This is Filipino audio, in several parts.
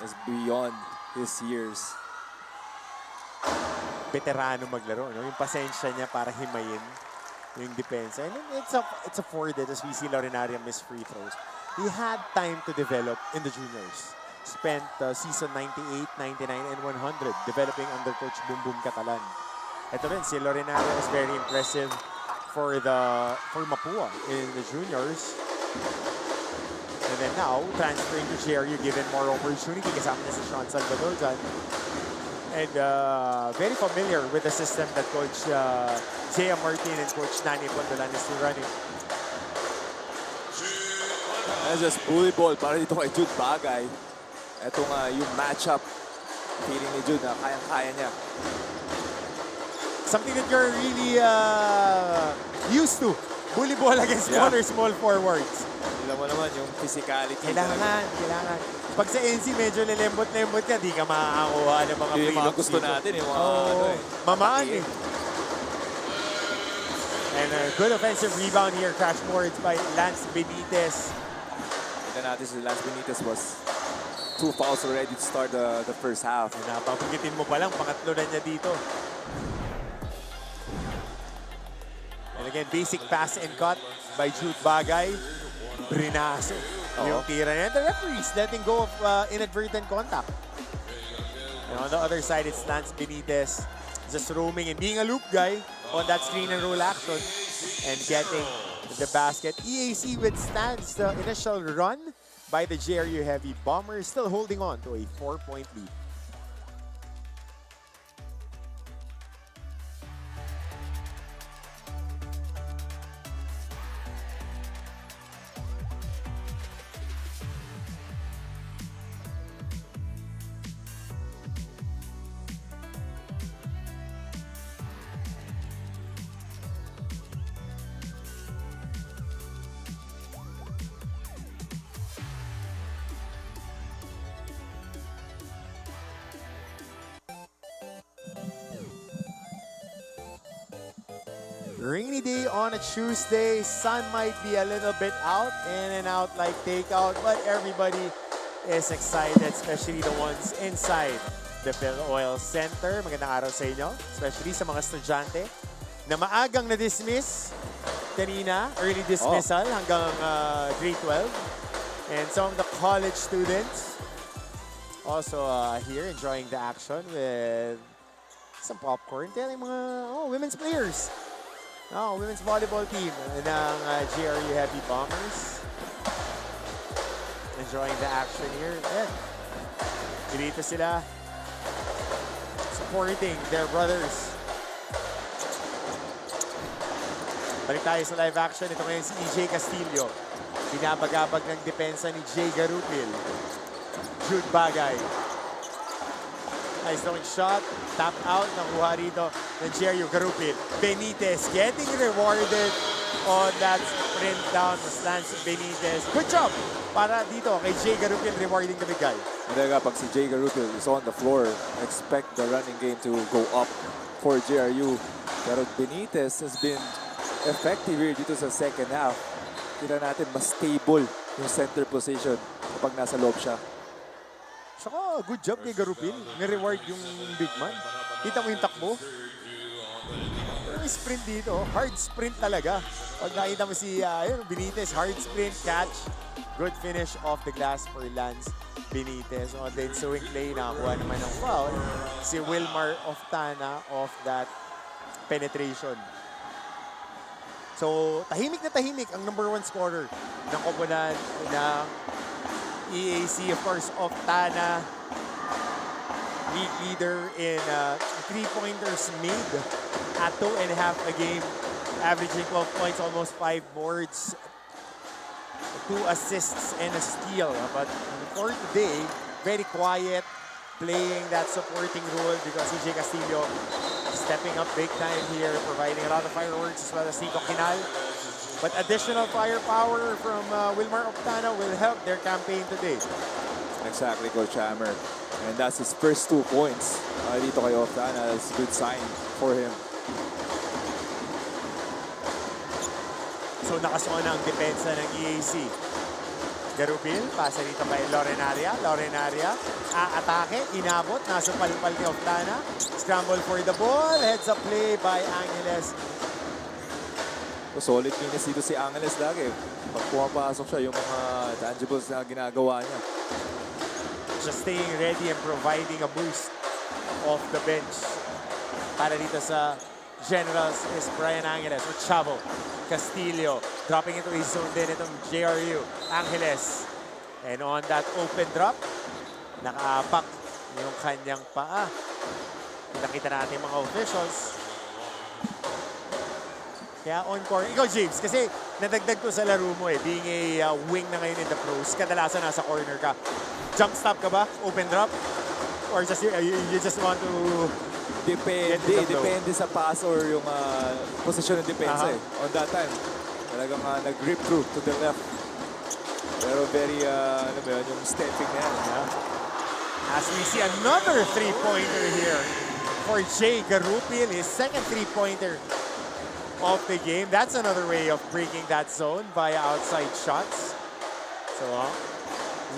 is beyond his years. Veterano maglaro, no? Yung pasensya niya para himayin yung depensa. And it's afforded as we see Lorenaria miss free throws. He had time to develop in the juniors. Spent season 98, 99, and 100 developing under Coach Boom Boom Catalan. Ito rin, si Lorenaria is very impressive for Mapua in the juniors. And then now, transferring to JRU, given more opportunity. Kasama niya si Sean Salvador dyan. And very familiar with the system that Coach Jaya Martin and Coach Nani Pondolan is running. That's just bully ball para dito kay Jude Bagay. Ito nga yung matchup. Feeling ni Jude na kayang-kaya niya. Something that you're really used to. Bully ball against small forwards. Alam mo naman yung physicality. Kailangan. Pag sa NC medyo lilembot-lembot ka, di ka makakakuha ng mga yung mga gusto natin. Yung mga mamaan eh. And a good offensive rebound here. Crash boards by Lance Benitez. Kita natin si Lance Benitez was 2 fouls already to start the first half. Napapagitin mo pa lang, pangatlo na niya dito. And again, basic pass and cut by Jude Bagay. Brinaso. Yung tira niya. The referee's letting go of inadvertent contact. And on the other side, it's Lance Benitez just roaming and being a loop guy on that screen and roll action and getting the basket. EAC withstands the initial run by the JRU Heavy Bombers, still holding on to a 4-point lead. Rainy day on a Tuesday. Sun might be a little bit out, in and out like takeout, but everybody is excited, especially the ones inside the Phil Oil Center. Magandang araw sa inyo, especially sa mga estudyante na maagang na-dismiss kanina, early dismissal hanggang grade 12. And some of the college students also here enjoying the action with some popcorn. Telling mga women's players. Women's volleyball team ng JRU Heavy Bombers. Enjoying the action here. Ayan. Dito sila supporting their brothers. Balik tayo sa live action. Ito ngayon si EJ Castillo. Binabagabag ng depensa ni Jay Garupil. Jude Bagay. Nice throwing shot. Tap out. Nakuha rito ng JRU Garupil. Benitez getting rewarded on that sprint down. Lance Benitez. Good job para dito kay Jay Garupil rewarding the big guy. Talaga pag si Jay Garupil is on the floor, expect the running game to go up for JRU. Pero Benitez has been effective here dito sa second half. Kita natin mas stable yung center position kapag nasa loob siya. Saka, good job kay Garupil. Ni-reward yung big man. Kita mo yung takbo. Yung sprint dito, hard sprint talaga. Pag nakita mo si Benitez, hard sprint, catch. Good finish off the glass for Lance Benitez. On the ensuing play, nakakuha naman ng foul. Si Wilmar Oftana off that penetration. So, tahimik na tahimik ang number 1 scorer ng koponan ng EAC, of course, Oftana, league leader in 3-pointers made at 2.5 a game, averaging 12 points, almost 5 boards, 2 assists and a steal. But for today, very quiet, playing that supporting role because EJ Castillo stepping up big time here, providing a lot of fireworks as well as Nico Quinal. But additional firepower from Wilmar Oftana will help their campaign today. Exactly, Coach Hammer. And that's his first 2 points. Dito kay Oftana, that's a good sign for him. So nakasuha na ang depensa ng EAC. Garupil, pasa dito kay Lorenaria. Lorenaria, aatake, inabot, nasa palpal ni Oftana. Scramble for the ball, heads up play by Angeles. So, solid minutes dito si Angeles lagi. Pag pumapasok siya, yung mga tangibles na ginagawa niya. Just staying ready and providing a boost off the bench. Para dito sa Generals is Brian Angeles with Chavo. Castillo dropping into his zone din itong JRU. Angeles. And on that open drop, nakaapak yung kanyang paa. Nakita natin mga officials. Kaya on-court. Ikaw, James, kasi nadagdag ko sa laro mo eh. Being a wing na ngayon in the pros, kadalasan nasa corner ka. Jump stop ka ba? Open drop? Or just you just want to... Depende sa pass or yung posisyon ng depensa eh. On that time, talagang nag-grip through to the left. Pero very, ano ba yun, yung stepping na yan. As we see another three-pointer here for Jay Garupil, his second three-pointer of the game. That's another way of breaking that zone via outside shots. So,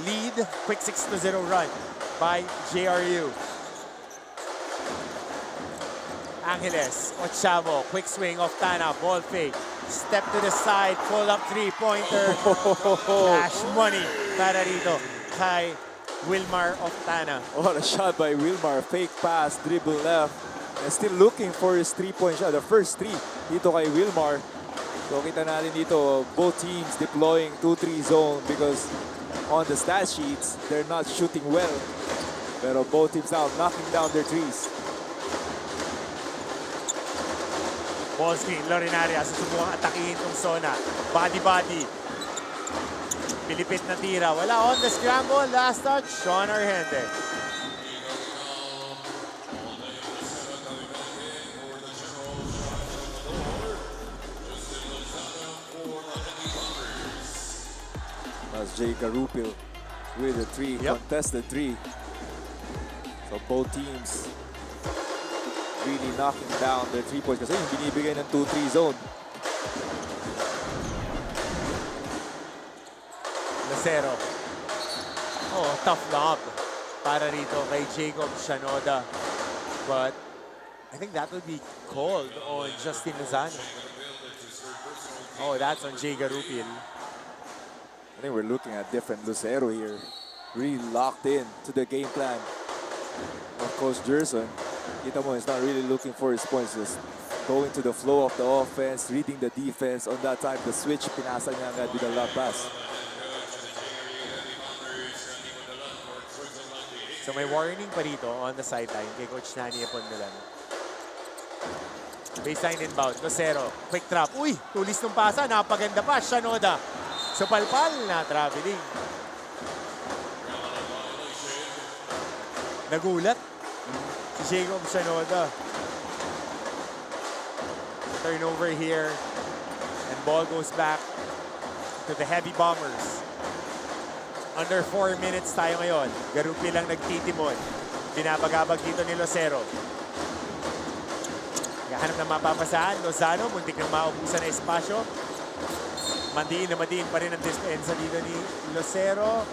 lead, quick 6-0 run by JRU. Angeles, Ochavo, quick swing, Oftana, ball fake, step to the side, pull up three-pointer, cash money para rito kay Wilmar Oftana. What a shot by Wilmar, fake pass, dribble left, and still looking for his three-point shot, the first three dito kay Wilmar. So kita natin dito, both teams deploying 2-3 zone because on the stat sheets, they're not shooting well. Pero both teams now knocking down their threes. Ball screen, Lorenaria, susubukang atakihin tong zona. Body-body. Pilipit na tira. Wala on the scramble. Last touch, Sean Argente. That's Jay Garupil with a three, contested three. So both teams really knocking down their 3 points kasi yung binibigay ng 2-3 zone. Lucero. Oh, tough lob para rito kay Jacob Shanoda. But I think that would be called on Justin Lozano. Oh, that's on Jay Garupil. I think we're looking at different Lucero here. Really locked in to the game plan of Coach Gerson. Kita mo, he's not really looking for his points, just going to the flow of the offense, reading the defense. On that time, the switch, pinasa niya agad with a lob pass. So may warning pa dito on the sideline kay Coach Nani Apondolan. Baseline inbound, Lucero, quick trap. Uy, tulis ng pasa, napaganda pa, Shanoda. So palpal na traveling. Nagulat si Jacob Shanoda. Turnover here. And ball goes back to the Heavy Bombers. Under 4 minutes tayo ngayon. Garupil lang nagtitimon. Binabagabag dito ni Lucero. Kahanap na mapapasaan. Lozano, muntik nang maubusan na espasyo. Mandiin pa rin ang dispensa dito ni Lucero.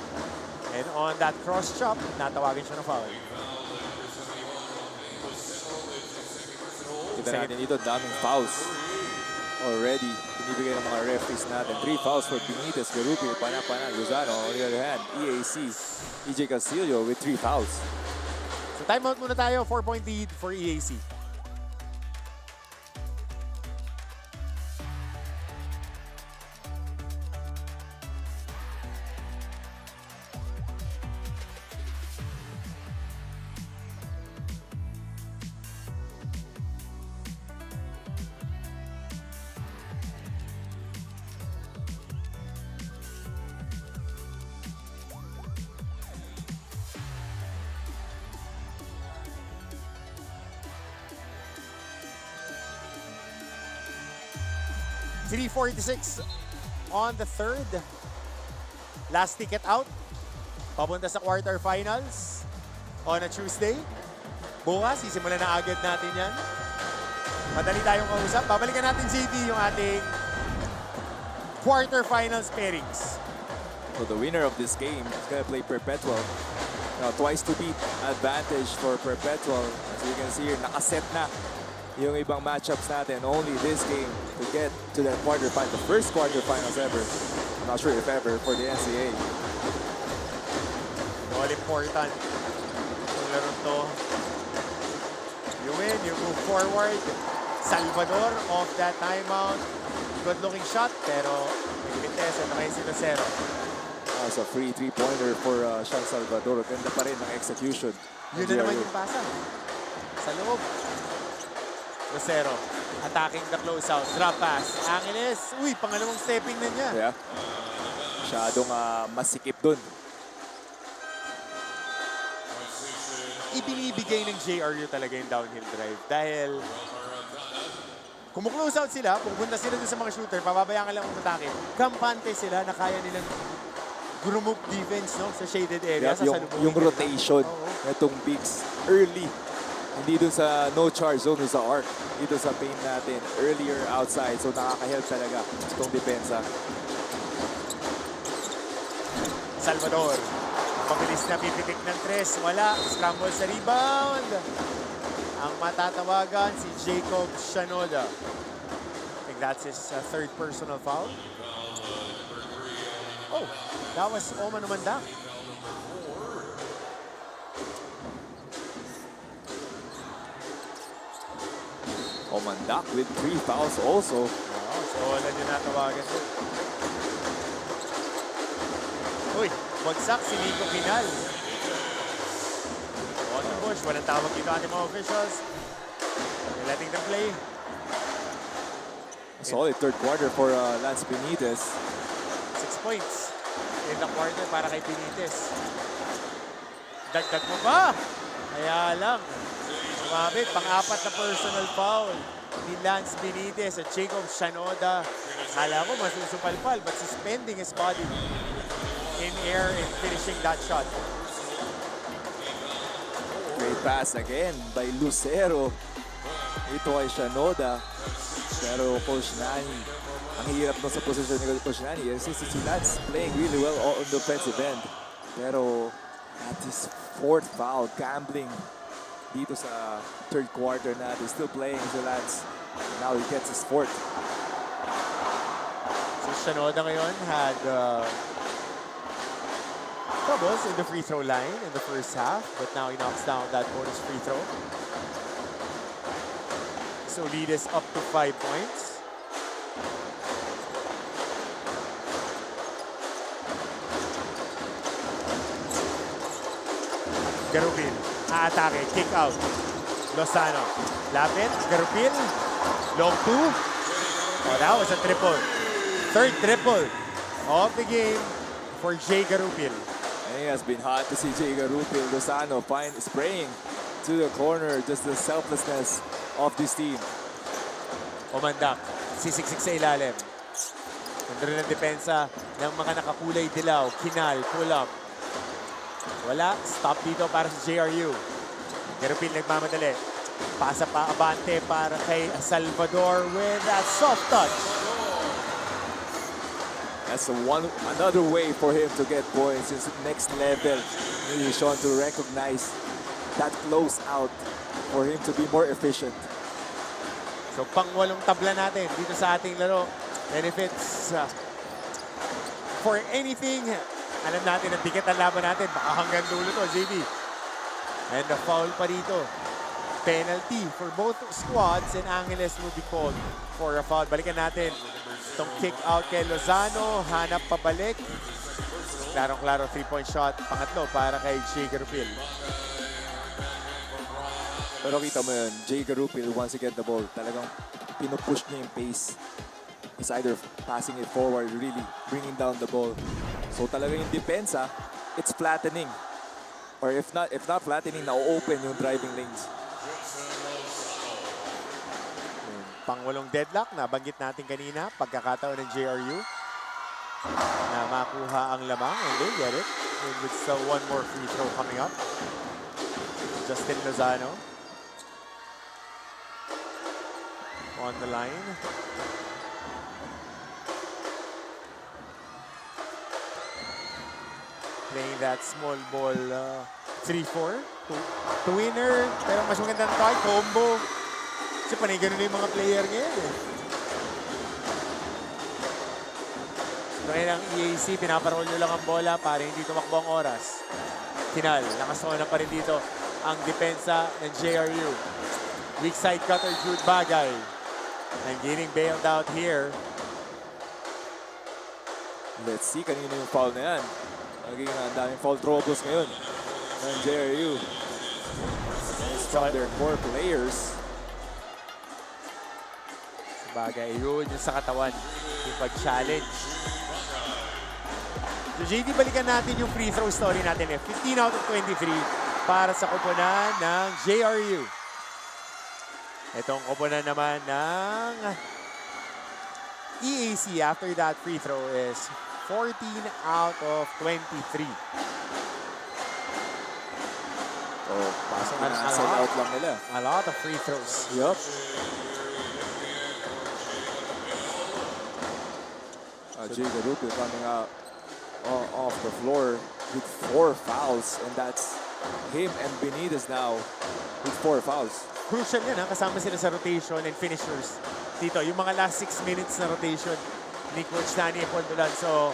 And on that cross chop, natawagin siya ng foul. Kita natin dito, daming fouls already. Binibigay ng mga referees natin. 3 fouls for Benitez, Garupil, Pana, Lozano. On the other hand, EAC, EJ Castillo with 3 fouls. So timeout muna tayo. 4-point lead for EAC. .346 on the third. Last ticket out. Papunta sa quarterfinals on a Tuesday. Bukas, sisimulan na agad natin yan. Madali tayong kausap. Babalikan natin, JD, yung ating quarterfinals pairings. So the winner of this game is going to play Perpetual. Now, twice to beat advantage for Perpetual. As you can see here, nakaset na yung ibang matchups natin. Only this game to get to the quarterfinal, the first quarterfinals ever. I'm not sure if ever for the NCAA. All important. Yung laro to. You win, you move forward. Salvador off that timeout. Good looking shot, pero nagbites at nakain si Lucero. So free three-pointer for Sean Salvador. Ganda pa rin ang execution. Yun na naman yung pasa. Sa loob. Lucero, attacking the closeout. Drop pass. Angeles. Uy, pangalawang stepping na niya. Yeah. Masyadong masikip dun. Ibinibigay ng JRU talaga yung downhill drive. Dahil kung close out sila, pupunta sila dun sa mga shooter, pababayaan ka lang umatake. Kampante sila na kaya nilang group defense, no, sa shaded area. Yeah, yung rotation itong bigs early. Hindi dun sa no charge zone, dun sa arc. Dito sa paint natin, earlier outside. So nakaka-help talaga itong depensa. Salvador. Mabilis na pipitik ng tres. Wala. Scramble sa rebound. Ang matatawagan si Jacob Shanoda. I think that's his third personal foul. Oh, that was Oman Umanda. Omandak with 3 fouls also. Oh, so wala nyo natawagan. Uy, bagsak si Nico Pinal. Bush, walang tawag dito ating mga officials. They're letting them play. A solid third quarter for Lance Benitez. 6 points in the quarter para kay Benitez. Dagdag mo ba? Kaya lang. Sumabit, pang-apat na personal foul ni Lance Benitez at Jacob Shanoda. Kala ko masusupalpal but suspending his body in air and finishing that shot. Great pass again by Lucero. Ito ay Shanoda. Pero Coach Nani, ang hirap na sa posisyon ni Coach Nani. Si Lance playing really well on the offensive end. Pero at his fourth foul, gambling dito sa third quarter natin. Still playing si Lance. Now he gets his fourth. So Shanoda ngayon had troubles in the free throw line in the first half, but now he knocks down that bonus free throw. So lead is up to 5 points. Garupil, aatake, kick out. Lozano, lapit, Garupil, long two. Oh, that was a triple. Third triple of the game for Jay Garupil. And it has been hot to see Jay Garupil. Lozano spraying to the corner. Just the selflessness of this team. Omandak, sisiksik sa ilalim. Nandun ang depensa ng mga nakakulay dilaw. Kinal, pull up. Wala, stop dito para sa JRU. Garupil nagmamadali. Pasa pa abante para kay Salvador with that soft touch. That's another way for him to get points. It's next level. He's shown to recognize that close out for him to be more efficient. So pang-walong tabla natin dito sa ating laro. And if it's for anything, alam natin ang bigat ang laban natin. Baka hanggang dulo to, JB. And the foul pa dito. Penalty for both squads and Angeles will be called for a foul. Balikan natin itong kick out kay Lozano. Hanap pabalik. Klarong-klaro 3-point shot. Pangatlo para kay Jay Garupil. Pero kita mo yun, Jay Garupil, once he get the ball, talagang pinupush niya yung pace. It's either passing it forward, really bringing down the ball. So talagang yung depensa, it's flattening. Or if not flattening, na-open yung driving lanes. Pangwalong deadlock na banggit natin kanina. Pagkakataon ng JRU na makuha ang lamang. And they get it. And with still one more free throw coming up. Justin Lozano on the line. Playing that small ball 3-4 to winner. Pero mas magandang try, combo. Kasi panay ganun yung mga player ngayon eh. So ngayon ang EAC, pinaparol nyo lang ang bola para hindi tumakbo ang oras. Final, nakasona pa rin dito ang depensa ng JRU. Weak side cutter, Jude Bagay. And getting bailed out here. Let's see kanino yung foul na yan. Naging ang daming foul troubles ngayon ng JRU. From their core players. Bagay, yun yung sa katawan. Yung pag-challenge. So JD, balikan natin yung free throw story natin. 15 out of 23 para sa koponan ng JRU. Itong koponan naman ng EAC after that free throw is 14 out of 23. Oh, pasok na sell out lang nila. A lot of free throws. Yup. JRU coming out off the floor with 4 fouls, and that's him and Benitez now with 4 fouls. Crucial yan, ha? Kasama sila sa rotation and finishers. Dito, yung mga last 6 minutes na rotation ni Coach Danny Epondolan. So,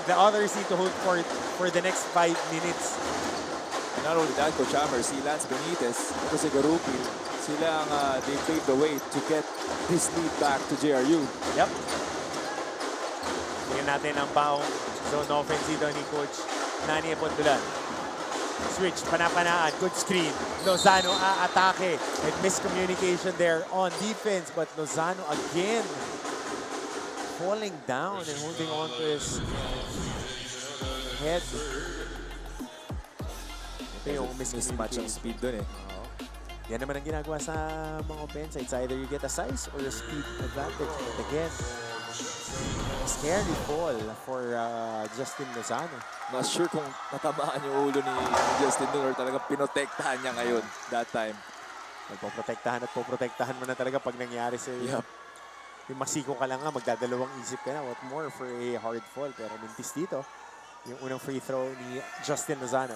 the others need to hold for the next 5 minutes. Not only that, Coach Hammer, si Lance Benitez, ito si Garupi, sila ang they paved the way to get this lead back to JRU. Yep. Tingnan natin ang baong zone offense dito ni Coach Danny Epondolan. Switch, panapanaan, good screen. Lozano aatake. And miscommunication there on defense. But Lozano again falling down and holding on to his head. Ito yung mismatch ang speed dun eh. Yan naman ang ginagawa sa mga offense. It's either you get a size or a speed advantage. But again, scary fall for Justin Lozano. Not sure kung natamaan yung ulo ni Justin dun or talagang pinotektahan niya ngayon that time. Nagpoprotektahan at poprotektahan mo na talaga pag nangyari sa Yep. Yung masiko ka lang nga, magdadalawang isip ka na. What more for a hard fall. Pero mintis dito, yung unang free throw ni Justin Lozano.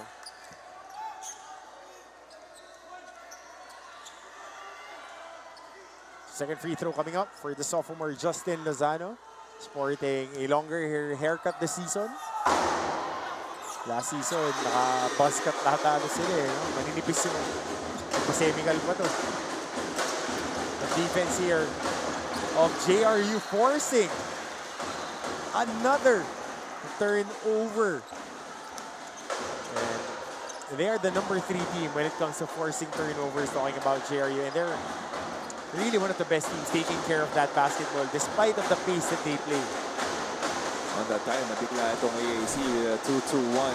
Second free throw coming up for the sophomore Justin Lozano. Sporting a longer haircut this season. Last season, naka-buzz cut lahat sila eh. No? Maninipis sila. Nagpa-semical pa to. The defense here of JRU forcing another turnover. And they are the number 3 team when it comes to forcing turnovers, talking about JRU. And they're really one of the best teams taking care of that basketball despite of the pace that they play. On that time, nabigla itong EAC with a 2-2-1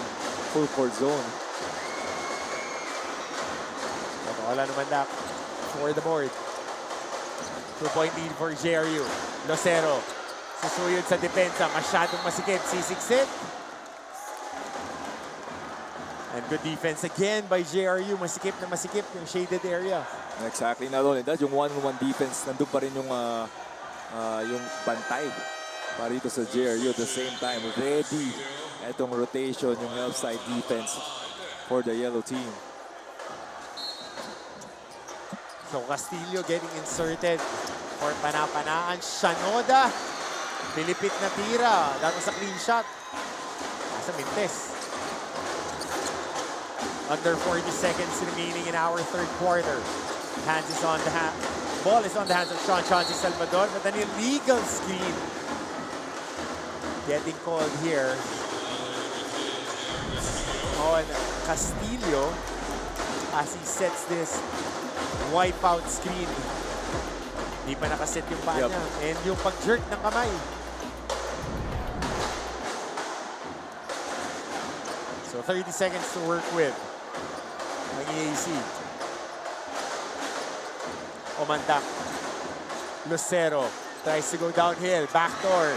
full court zone. Wala naman na for the board. 2-point lead for JRU. Locero, susuyod sa depensa, masyadong masikip, sisiksit. And good defense again by JRU. Masikip na masikip yung shaded area. Exactly. Not only that, yung one-on-one defense, nandun pa rin yung bantay para dito sa JRU at the same time. Ready itong rotation, yung left side defense for the yellow team. So Castillo getting inserted for panapanaan. Shanoda, pilipit na tira. That was a clean shot. Nasa Mintes. Under 40 seconds remaining in our third quarter. Hands is on the ball is on the hands of Chauncey Salvador, but an illegal screen getting called here on Castillo as he sets this wipeout screen. Di pa nakaset yung paa niya. And yung pag-jerk ng kamay. So 30 seconds to work with. Ang EAC. Omandak. Lucero tries to go downhill. Backdoor.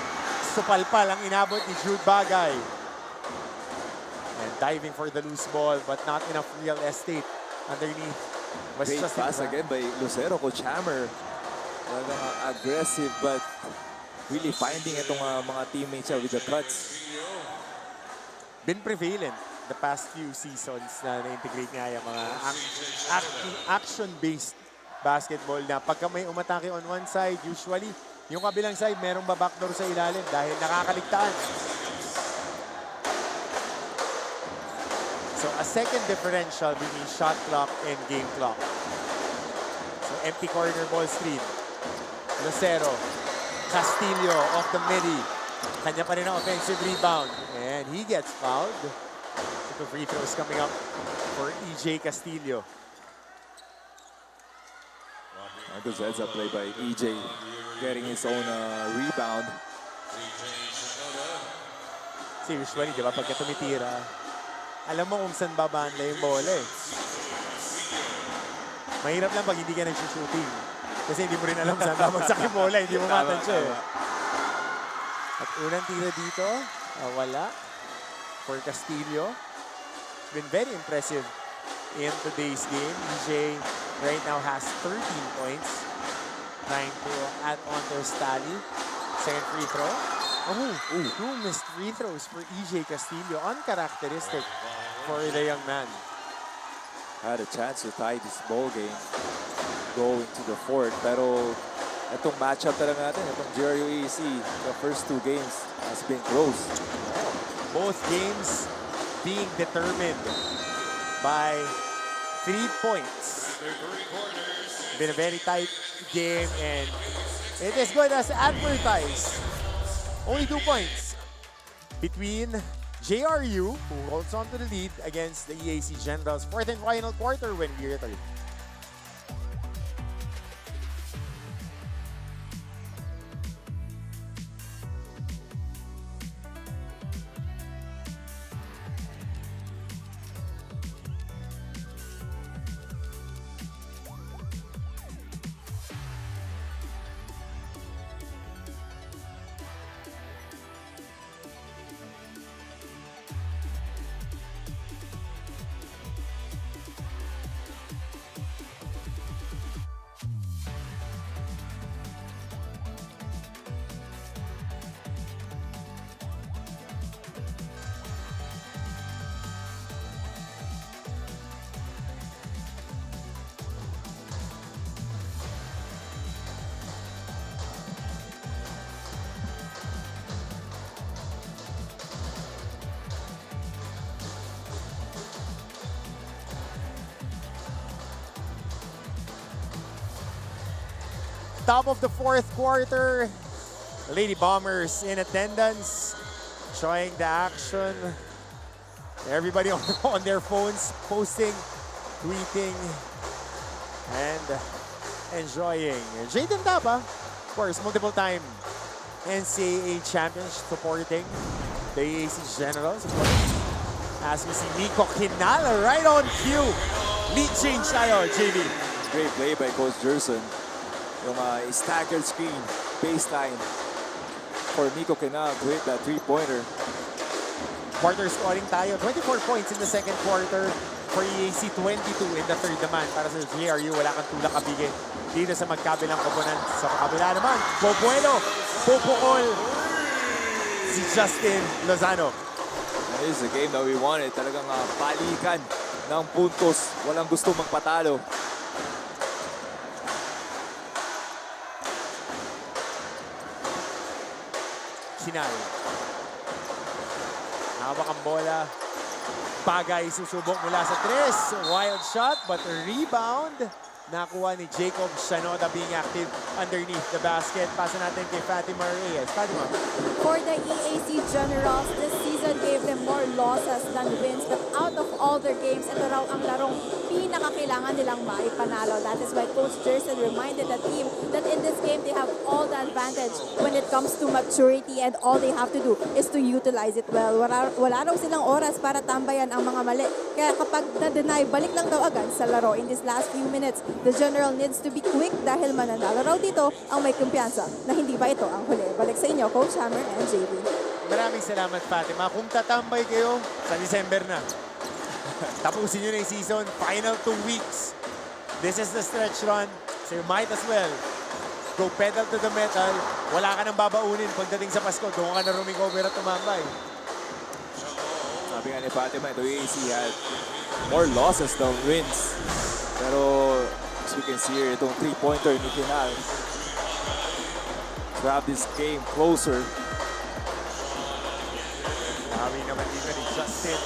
Supalpal ang inabot ni Jude Bagay. And diving for the loose ball but not enough real estate underneath. Great pass again by Lucero. Coach Hammer. Aggressive but really finding itong mga teammates with the cuts. been prevalent the past few seasons na na-integrate nga yung mga action-based basketball na pagka may umatake on one side, usually, yung kabilang side, merong babackdoor sa ilalim dahil nakakaligtaan. So, a second differential between shot clock and game clock. So, empty corner ball screen. Lucero, Castillo off the midi. Kanya pa rin ang offensive rebound. And he gets fouled. Two free throws coming up for EJ Castillo. A good heads-up play by EJ, getting his own rebound. Kasi usually, di ba, pagka tumitira, alam mo kung saan babanla yung bola eh. Mahirap lang pag hindi ka nag-shooting. Kasi hindi mo rin alam saan babagsak yung bola, hindi mo matansya eh. At unang tira dito, wala. For Castillo. It's been very impressive in today's game. EJ right now has 13 points. Trying to add on to his tally. Second free throw. Two missed free throws for EJ Castillo. Uncharacteristic for the young man. Had a chance to tie this ball game going to the fourth. Pero itong matchup talaga natin, itong JRU EAC, the first two games has been close. Both games being determined by 3 points. Been a very tight game and it is good as advertised. Only 2 points between JRU, who holds on to the lead against the EAC Generals, fourth and final quarter when we return. Top of the fourth quarter, Lady Bombers in attendance, showing the action. Everybody on their phones, posting, tweeting, and enjoying. Jaden Taba, of course, multiple-time NCAA champion, supporting the EAC Generals. Of course, as we see Nico Kinala right on cue. Lead change tayo, JV. Great play by Coach Jerson. Yung staggered screen, baseline for Nico Kinal to hit that three-pointer. Quarter scoring tayo. 24 points in the second quarter for EAC, 22 in the third naman. Para sa JRU, wala kang tulak kabigin dito sa magkabilang koponan. Sa kabila naman, Bobuelo, pupukol si Justin Lozano. That is the game that we wanted. Talagang palikan ng puntos. Walang gusto magpatalo. Kinal. Hawak ang bola. Bagay susubok mula sa tres. Wild shot but a rebound. Nakuha ni Jacob Shanoda being active underneath the basket. Pasa natin kay Fatima Reyes. Fatima. For the EAC Generals, this season gave them more losses than wins. But out of all their games, ito raw ang larong pinakakailangan nilang maipanalo. That is why Coach Jerson reminded the team that in this game, they have all the advantage when it comes to maturity and all they have to do is to utilize it well. Wala raw silang oras para tambayan ang mga mali. Kaya kapag na-deny, balik lang daw agad sa laro in these last few minutes. The General needs to be quick dahil mananalo raw dito ang may kumpiyansa na hindi ba ito ang huli. Balik sa inyo, Coach Hammer and JB. Maraming salamat, Fatima. Kung tatambay kayo, sa December na. Tapusin nyo na yung season. Final 2 weeks. This is the stretch run. So you might as well go pedal to the metal. Wala ka nang babaunin pagdating sa Pasko. Doon ka na rumikover at tumambay. Sabi nga ni Fatima, ito EAC had more losses than wins. Pero as we can see here, itong 3-pointer ni Kinal to have this game closer. Sabi naman dito ni Justin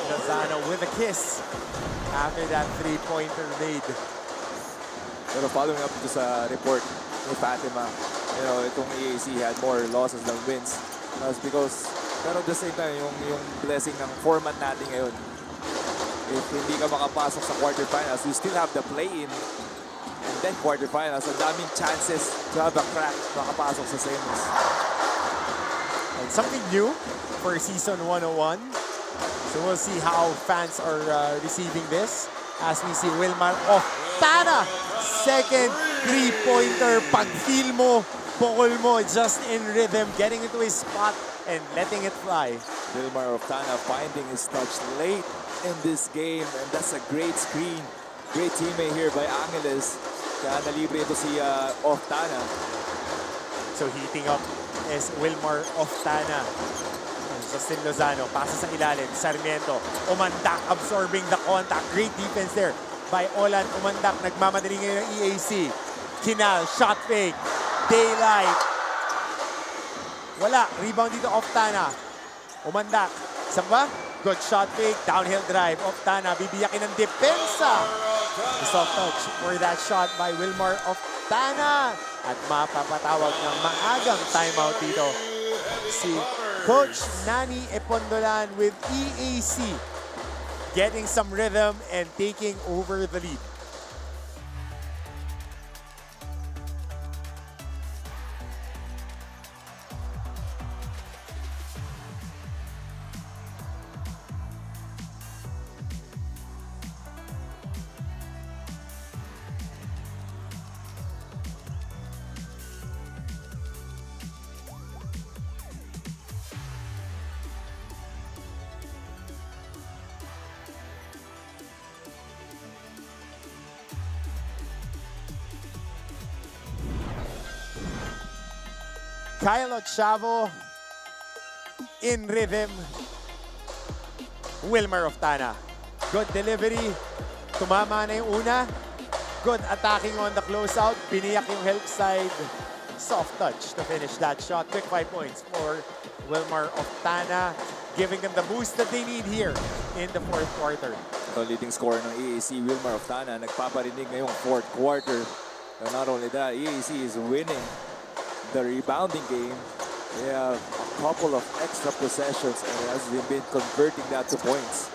Lozano with a kiss after that 3-pointer made. Pero following up dito sa report ni Fatima, itong EAC had more losses than wins. That's because, pero at the same time, yung blessing ng format natin ngayon, if hindi ka makapasok sa quarterfinals, you still have the play-in and then quarterfinals. Ang daming chances to have a crack makapasok sa semis. And something new for season 101. So we'll see how fans are receiving this as we see Wilmar Oftana. Second 3-pointer. Pag feel mo, bukol mo, just in rhythm, getting into his spot and letting it fly. Wilmar Oftana finding his touch late in this game, and that's a great screen. Great teammate here by Angeles. Kaya nalibre ito si Oftana. So heating up is Wilmar Oftana. Justin Lozano, pasa sa ilalim, Sarmiento, Umandak, absorbing the contact. Great defense there by Olan Umandak. Nagmamadali ngayon ng EAC. Kinal, shot fake, daylight. Wala, rebound dito Oftana. Umandak, saan ba? Good shot fake, downhill drive. Oftana, bibiyakin ng depensa. The soft touch for that shot by Wilmar Oftana. At mapapatawag ng maagang timeout dito si Coach Nani Epondolan with EAC getting some rhythm and taking over the lead. Kyle Chavo in rhythm. Wilmar Oftana. Good delivery. Tumama na yung una. Good attacking on the closeout. Biniyak yung help side. Soft touch to finish that shot. Quick 5 points for Wilmar Oftana, giving them the boost that they need here in the fourth quarter. Ito leading scorer ng EAC, Wilmar Oftana, nagpaparinig ngayong fourth quarter. And not only that, EAC is winning the rebounding game. They have a couple of extra possessions and has been converting that to points.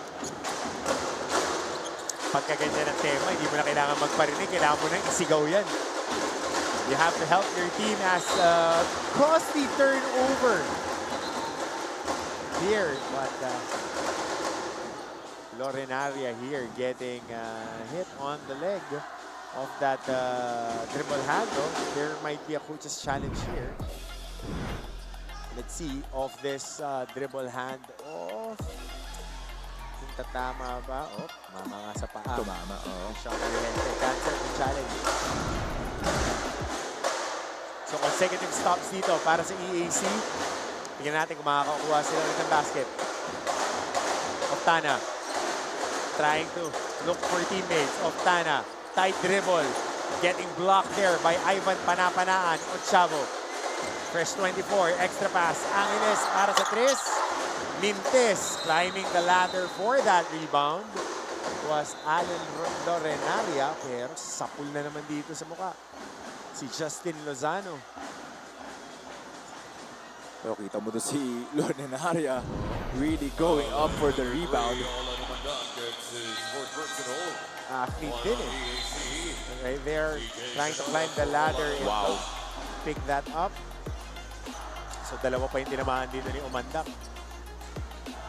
Pagka ganyan ang tema, hindi mo na kailangan magparinig, kailangan mo nang isigaw yan. You have to help your team as costly turnover here. But Lorenaria here getting hit on the leg of that dribble handle. There might be a coach's challenge here. Let's see of this dribble hand off. Kung tatama ba? Oh, mama nga sa paa. Tumama, oo. Shot cancel the challenge. So consecutive stops dito para sa EAC. Tingnan natin kung makakakuha sila ulit ng basket. Oftana trying to look for teammates. Oftana, tight dribble. Getting blocked there by Ivan Panapanaan. Ochavo. Fresh 24, extra pass. Angeles para sa Tris. Mintes climbing the ladder for that rebound. Was Allen Lorenaria, pero sapul na naman dito sa mukha. Si Justin Lozano. Pero kita mo doon si Lorenaria really going up for the rebound. Athlete din eh. Right there, trying to climb the ladder. Wow. Pick that up. So dalawa pa yung tinamaan dito ni Umandak.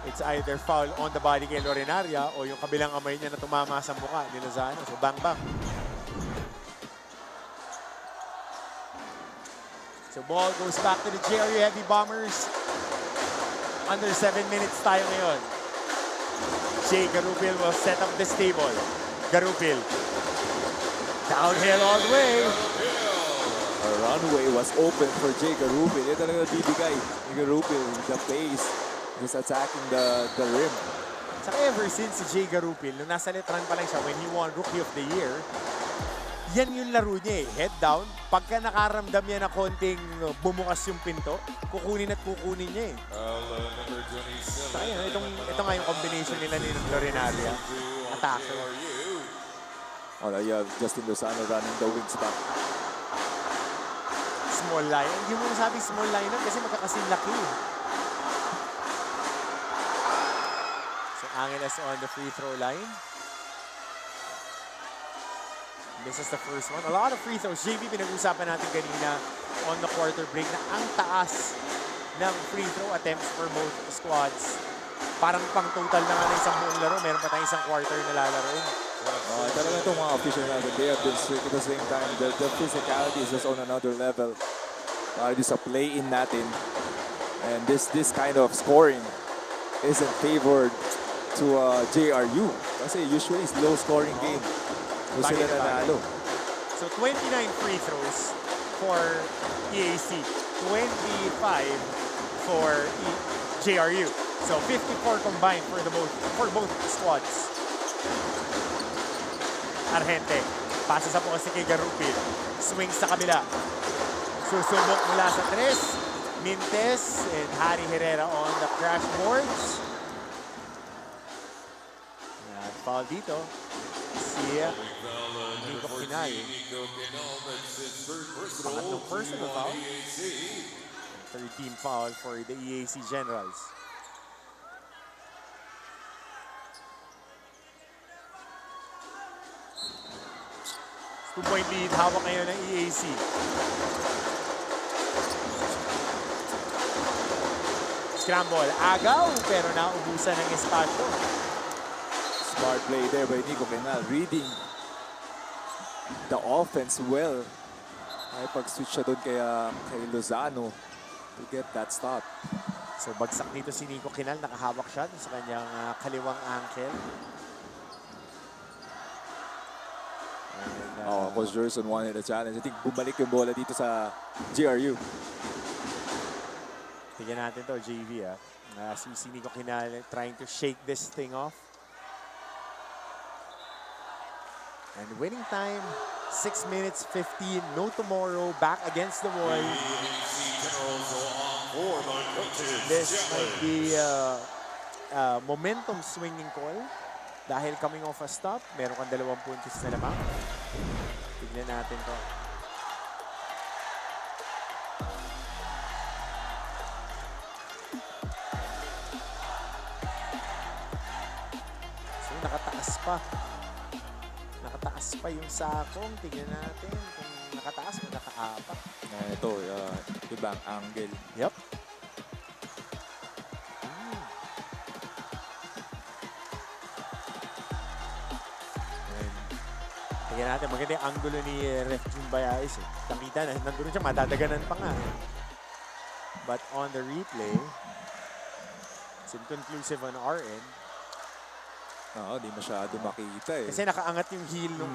It's either foul on the body kay Lorenaria o yung kabilang kamay niya na tumama sa mukha ni Lozano. So bang bang. So ball goes back to the JRU Heavy Bombers. Under 7 minutes tayo ngayon. Jay Garupil will set up this table. Garupil. Downhill all the way. A runway was open for Jay Garupil. Ito talaga bibigay ni Garupil, the pace. Just attacking the rim. Saka ever since si Jay Garupil, nung nasa letran pa lang siya when he won Rookie of the Year, yan yung laro niya eh. Head down. Pagka nakaramdam niya na konting bumukas yung pinto, kukunin at kukunin niya eh. Saka yun, ito nga yung combination nila ni Lorinaria. Attacker. Oh, you have Justin Lozano running the wing spot. Small line. Hindi mo masabi small line kasi magkakasinlaki eh. So Angeles on the free throw line. This is the first one. A lot of free throws. JB, pinag-usapan natin kanina on the quarter break na ang taas ng free throw attempts for both squads. Parang pang total na nga na isang buong laro. Meron pa tayong isang quarter na lalaro. Talaga itong mga official natin, they have been strict at the same time. The physicality is just on another level. This a play-in natin. And this kind of scoring isn't favored to JRU. Kasi usually it's low-scoring game. So sila nanalo. So 29 free throws for EAC, 25 for JRU. So 54 combined for both squads. Argente, pasa sa bukas si kay Garupil. Swing sa kabila. Susubok mula sa tres. Mintes and Harry Herrera on the crash boards. Yan, foul dito. Si Nico Pinay. Pangatlong personal foul. 13 foul for the EAC Generals. Two-point lead, hawak ngayon ng EAC. Scramble, agaw, pero naubusan ng espasyo. Smart play there by Nico Penal, reading the offense well. Ay pag-switch siya doon kay Lozano to get that stop. So bagsak dito si Nico Kinal, nakahawak siya sa kanyang kaliwang ankle. And, Coach Jerson wanted a challenge. I think bumalik yung bola dito sa JRU. Tignan natin to, JV. Si Nico Kinal trying to shake this thing off. And winning time, 6 minutes 15. No tomorrow. Back against the wall. This might be momentum swinging call. Dahil coming off a stop, meron kang 2 puntos na lamang. Tignan natin to. So nakataas pa. Nakataas pa yung sakong. Tignan natin kung nakataas o nakaapak. Ito, ibang angle. Yep. Tignan natin, maganda yung angulo ni Ref Jun Bayais. Nakita na, nandun siya, madadaganan pa nga. But on the replay, it's inconclusive on our end. Di masyado makita eh. Kasi nakaangat yung heel ng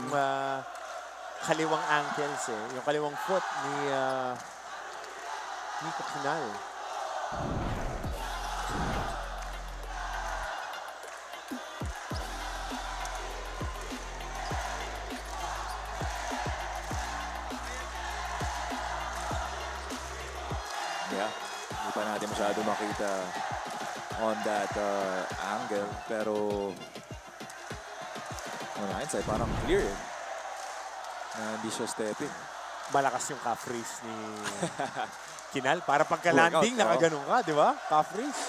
kaliwang ankles eh. Yung kaliwang foot ni Nico Kinal. Yeah, hindi pa natin masyado makita on that angle. Pero on hindsight, parang clear eh. Hindi siya stepping. Malakas yung calf raise ni Kinal. Para pagka-landing, nakaganon ka, di ba? Calf raise.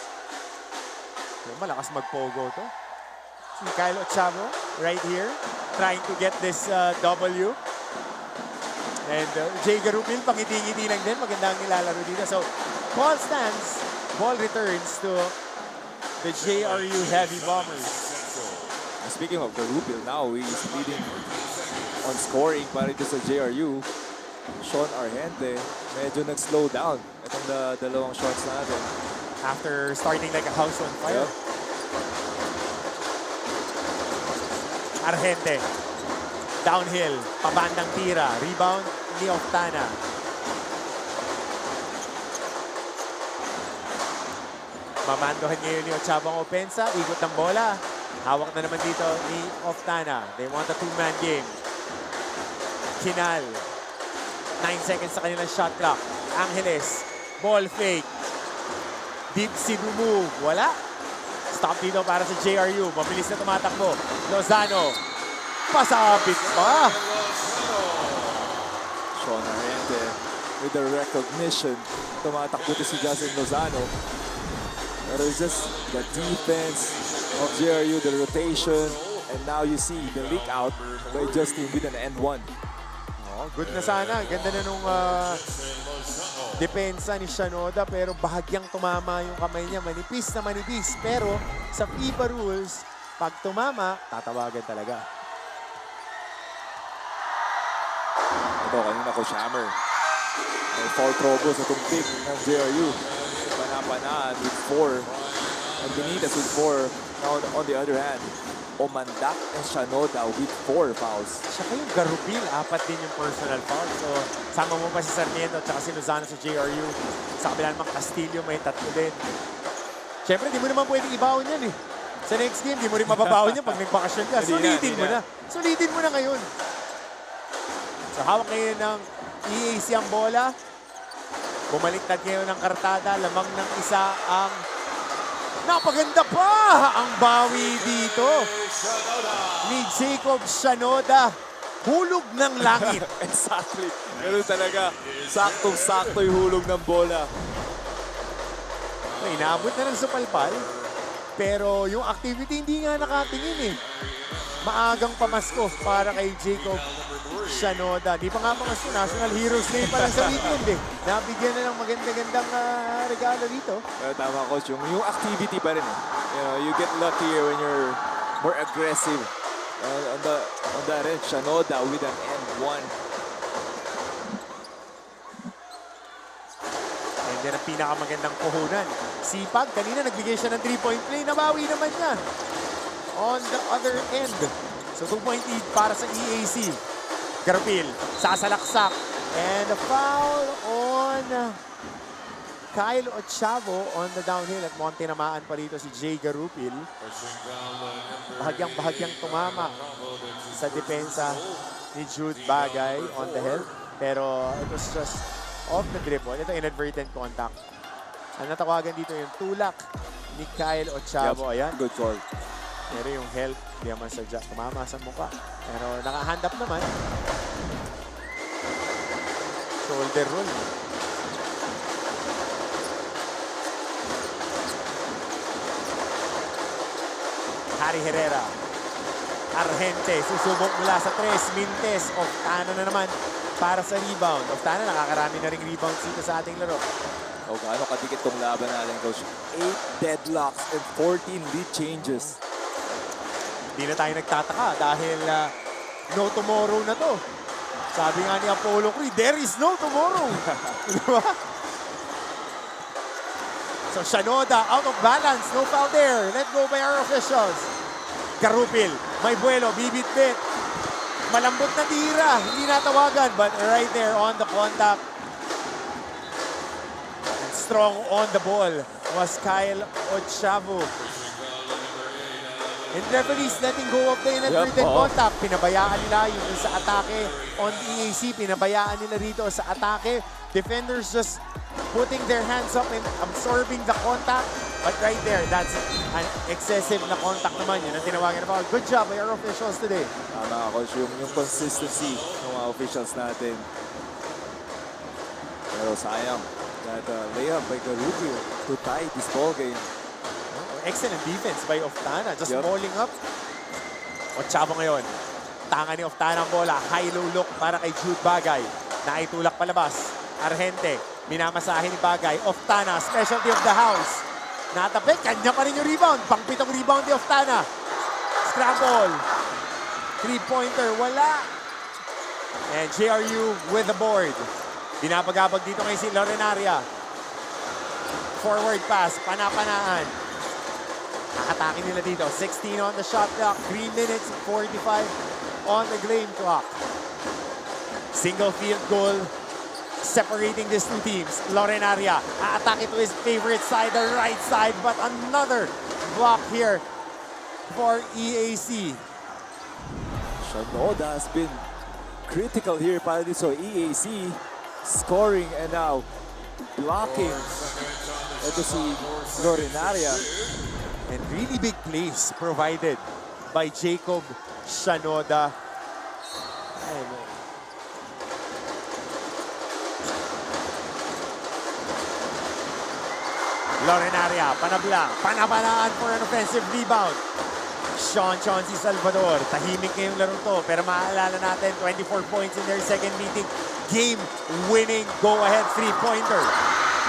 So, malakas mag-pogo to. Si Kyle Ochavo, right here, trying to get this W. And Jay Garupil, pangiti-ngiti lang din. Magandang nilalaro dito. So, ball stands. Ball returns to the JRU Heavy Bombers. Speaking of Garupil, now he's leading on scoring para dito sa JRU. Sean Argente, medyo nag-slow down itong dalawang shots natin. After starting like a house on fire. Yep. Argente. Downhill. Pabandang tira. Rebound ni Oftana. Mamandohan ngayon ni Ochtavo ang opensa. Ikot ng bola. Hawak na naman dito ni Oftana. They want a two-man game. Kinal. 9 seconds sa kanilang shot clock. Angeles. Ball fake. Deep Cebu move. Wala. Stop dito para sa JRU. Mabilis na tumatakbo. Lozano. Pasapit pa. Sean Arente with the recognition. Tumatakbo to si Justin Lozano. Pero it's just the defense of JRU, the rotation. And now you see the leak out by Justin with an N1. Oh, good na sana. Ganda na nung depensa ni Shanoda pero bahagyang tumama yung kamay niya. Manipis na manipis. Pero sa FIBA rules, pag tumama, tatawagan talaga. Ito, kanina ko Shammer. May foul trouble sa tumpik ng JRU. Panapanaan with 4. And Benitez with 4. Now on the other hand, Omandak and Shanoda with 4 fouls. Siya yung Garupil, 4 din yung personal foul. So, sama mo pa si Sarmiento at si Lozano sa JRU. Sa kabila naman Castillo, may 3 din. Siyempre, di mo naman pwedeng ibaon yan eh. Sa next game, di mo rin mababaon yan pag nagbakasyon ka. Sulitin mo na. Sulitin mo na ngayon. So, hawak ngayon ng EAC ang bola. Bumaliktad ngayon ng kartada. Lamang ng isa ang napaganda pa ang bawi dito ni Jacob Shanoda. Hulog ng langit. Exactly. Ganun talaga. Saktong-sakto yung hulog ng bola. Inabot na ng supalpal. Pero yung activity hindi nga nakatingin eh. Maagang pamasko para kay Jacob Shanoda. Di pa nga pamasko. National Heroes Day pa lang sa weekend eh. Nabigyan na ng maganda-gandang regalo dito. Pero tama, Coach. Yung activity pa rin eh. You get luckier when you're more aggressive. On the red, Shanoda with an N1. And then ang pinakamagandang puhunan. Sipag, kanina nagbigay siya ng 3-point play. Nabawi naman niya. On the other end. So 2-point lead para sa EAC. Garupil, sasalaksak. And a foul on Kyle Ochtavo on the downhill. At Monte namaan pa rito si Jay Garupil. Bahagyang tumama sa depensa ni Jude Bagay on the help. Pero it was just off the dribble. Ito inadvertent contact. Ang natawagan dito yung tulak ni Kyle Ochtavo. Yep. Ayan. Good call. Pero yung help, di naman sadya. Tumama sa mukha. Pero nakahand up naman. Shoulder roll. Harry Herrera. Argente. Susubok mula sa 3. Mintes. Oftana na naman para sa rebound. Oftana nakakarami na ring rebounds dito sa ating laro. O gaano kadikit tong laban natin, Coach. 8 deadlocks and 14 lead changes. Hindi na tayo nagtataka dahil no tomorrow na to. Sabi nga ni Apollo Creed, there is no tomorrow. Diba? So Shanoda out of balance, no foul there. Let go by our officials. Garupil, may buwelo, bibit-bit. Malambot na tira, hindi natawagan, but right there on the contact. And strong on the ball was Kyle Ochtavo. And referees letting go of the inadvertent contact. Pinabayaan nila yung sa atake on EAC. Pinabayaan nila rito sa atake. Defenders just putting their hands up and absorbing the contact. But right there, that's an excessive na contact naman. Yun ang tinawagan na foul. Good job by our officials today. Tama, Coach. Yung consistency ng mga officials natin. Pero sayang. That layup by Garupil to tie this ball game. Excellent defense by Oftana. Just mauling up. Ochtavo ngayon. Tanga ni Oftana ang bola. High-low look para kay Jude Bagay. Naitulak palabas. Argente. Minamasahe ni Bagay. Oftana, specialty of the house. Natapit. Kanya pa rin yung rebound. Pang-pitong rebound ni Oftana. Scramble. 3-pointer. Wala. And JRU with the board. Binabagabag dito ngayon si Lorenaria. Forward pass. Panapanaan. Nakatake nila dito. 16 on the shot clock. 3 minutes, 45 on the game clock. Single field goal separating these two teams. Lorenaria, attack it to his favorite side, the right side, but another block here for EAC. Shanoda has been critical here para dito. EAC scoring and now blocking. Ito si Lorenaria. And really big plays provided by Jacob Shanoda. Lorenaria, panabla, panabanaan for an offensive rebound. Chauncey Salvador, tahimik ngayong laro to. Pero maalala natin, 24 points in their second meeting. Game-winning go-ahead three-pointer.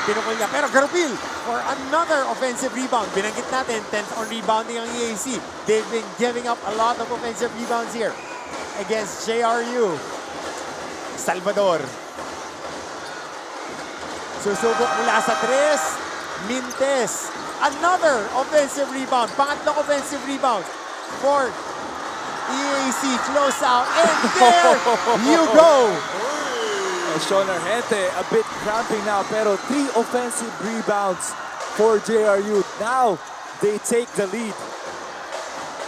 Pinukul niya, pero Garupil for another offensive rebound. Binanggit natin, 10th on rebounding ang EAC. They've been giving up a lot of offensive rebounds here against JRU. Salvador. Susubok mula sa 3. Mintes. Another offensive rebound. Pangatlong offensive rebound for EAC. Close out. And there you go. Sean Argente a bit cramping now, pero 3 offensive rebounds for JRU. Now they take the lead.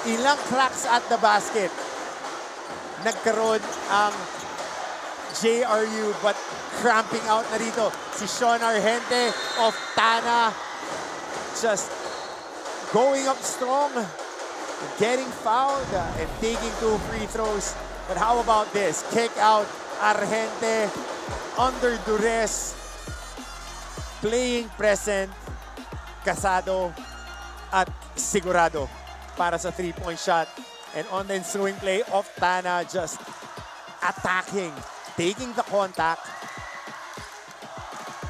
Ilang cracks at the basket nagkaroon ang JRU, but cramping out na rito si Sean Argente of Tana, just going up strong, getting fouled and taking 2 free throws. But how about this? Kick out Argente under duress, playing present, kasado at sigurado para sa 3-point shot. And on the ensuing play, Oftana just attacking, taking the contact,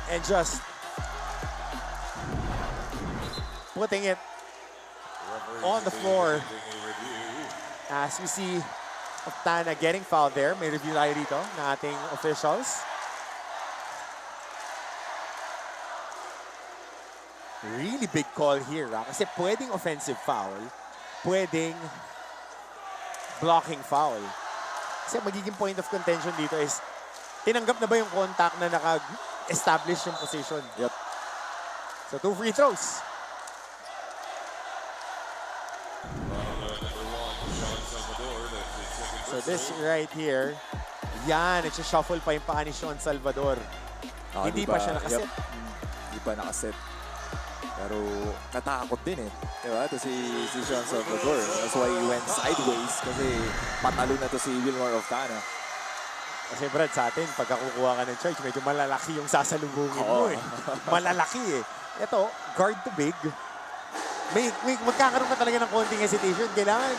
and just putting it on the floor. As we see Oftana getting fouled there. May review tayo dito ng ating officials. Really big call here. Kasi pwedeng offensive foul, pwedeng blocking foul. Kasi magiging point of contention dito is, tinanggap na ba yung contact na naka-establish yung position? Yep. So 2 free throws. So this right here, yan, nagsha-shuffle pa yung paa ni Sean Salvador. Hindi pa siya nakaset. Yep. Hindi pa nakaset. Pero katakot din eh. Diba? Ito si Sean Salvador. That's why he went sideways kasi patalo na to si Wilmar Oftana. Kasi Brad, sa atin, pagka kukuha ka ng charge, medyo malalaki yung sasalubungin mo eh. Malalaki eh. Ito, guard to big. May magkakaroon ka talaga ng konting hesitation. Kailangan